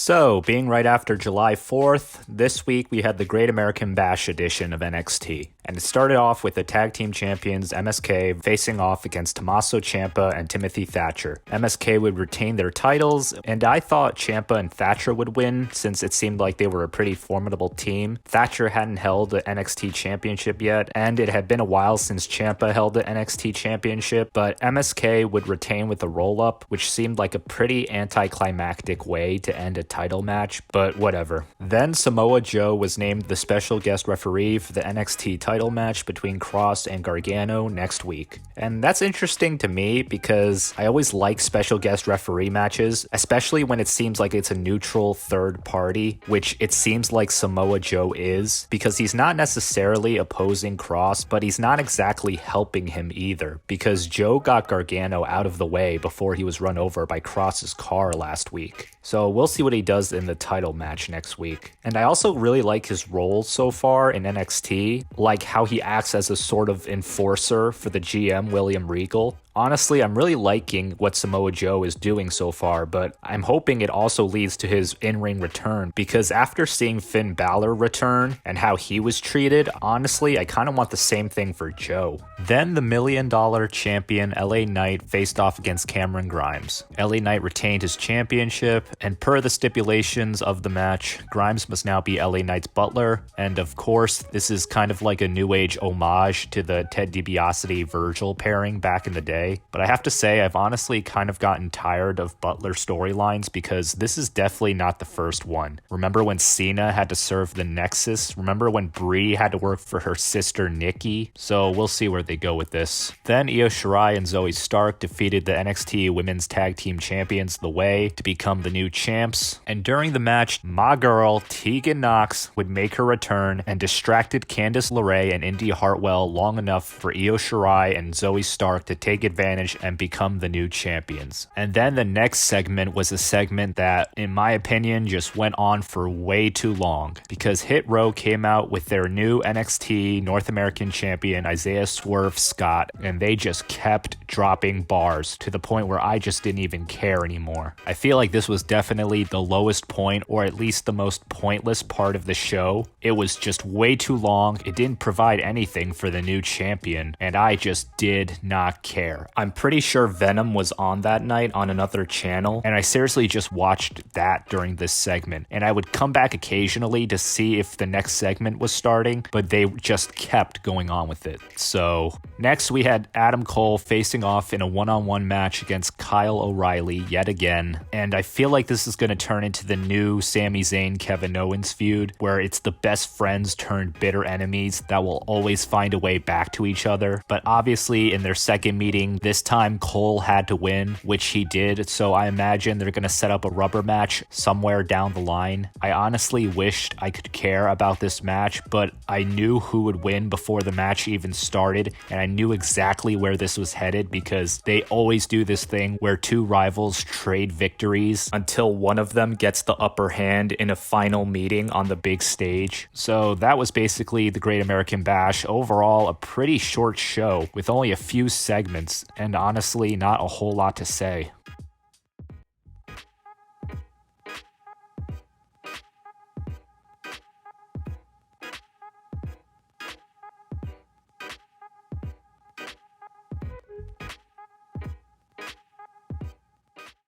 So, being right after July 4th, this week we had the Great American Bash edition of NXT. And it started off with the tag team champions MSK facing off against Tommaso Ciampa and Timothy Thatcher. MSK would retain their titles, and I thought Ciampa and Thatcher would win since it seemed like they were a pretty formidable team. Thatcher hadn't held the NXT championship yet, and it had been a while since Ciampa held the NXT championship, but MSK would retain with a roll-up, which seemed like a pretty anticlimactic way to end a title match, but whatever. Then Samoa Joe was named the special guest referee for the NXT title match between Cross and Gargano next week. And that's interesting to me because I always like special guest referee matches, especially when it seems like it's a neutral third party, which it seems like Samoa Joe is, because he's not necessarily opposing Cross, but he's not exactly helping him either, because Joe got Gargano out of the way before he was run over by Cross's car last week. So we'll see what he does in the title match next week. And I also really like his role so far in NXT, like how he acts as a sort of enforcer for the GM William Regal. Honestly, I'm really liking what Samoa Joe is doing so far, but I'm hoping it also leads to his in-ring return, because after seeing Finn Balor return and how he was treated, honestly, I kind of want the same thing for Joe. Then the $1 million champion LA Knight faced off against Cameron Grimes. LA Knight retained his championship, and per the stipulations of the match, Grimes must now be LA Knight's butler, and of course, this is kind of like a new age homage to the Ted DiBiase-Virgil pairing back in the day. But I have to say, I've honestly kind of gotten tired of Butler storylines because this is definitely not the first one. Remember when Cena had to serve the Nexus? Remember when Brie had to work for her sister Nikki? So we'll see where they go with this. Then Shirai and Zoe Stark defeated the NXT Women's Tag Team Champions The Way to become the new champs. And during the match, my girl Tegan Nox would make her return and distracted Candice LeRae and Indy Hartwell long enough for Shirai and Zoe Stark to take advantage and become the new champions. And then the next segment was a segment that, in my opinion, just went on for way too long, because Hit Row came out with their new NXT North American champion Isaiah Swerve Scott, and they just kept dropping bars to the point where I just didn't even care anymore. I feel like this was definitely the lowest point, or at least the most pointless part of the show. It was just way too long, it didn't provide anything for the new champion, and I just did not care. I'm pretty sure Venom was on that night on another channel, and I seriously just watched that during this segment. And I would come back occasionally to see if the next segment was starting, but they just kept going on with it. So next we had Adam Cole facing off in a one-on-one match against Kyle O'Reilly yet again. And I feel like this is going to turn into the new Sami Zayn Kevin Owens feud, where it's the best friends turned bitter enemies that will always find a way back to each other. But obviously in their second meeting, this time Cole had to win, which he did, so I imagine they're going to set up a rubber match somewhere down the line. I honestly wished I could care about this match, but I knew who would win before the match even started, and I knew exactly where this was headed because they always do this thing where two rivals trade victories until one of them gets the upper hand in a final meeting on the big stage. So that was basically the Great American Bash. Overall, a pretty short show with only a few segments, and honestly not a whole lot to say.